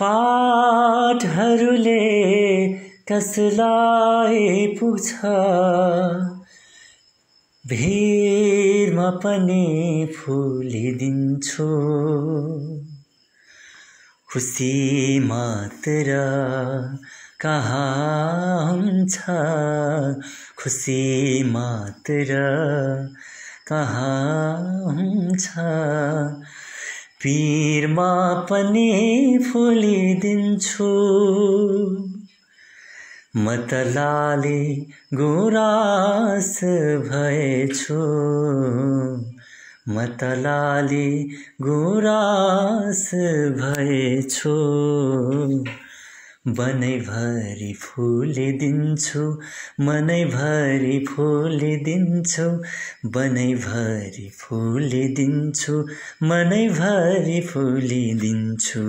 फाटहरूले कसलाई पुग्छ भिरमा पनि फुलिदिन्छु खुसी मात्र कहाँ हुन्छ खुसी मात्र कहाँ हुन्छ पीरमा पनि फुलिदिन्छु मतलाले गुराँस भएछु मतलाले गुराँस भएछु बनैभरि फुलिदिन्छु मनैभरि फुलिदिन्छु बनैभरि फुलिदिन्छु मनैभरि फुलिदिन्छु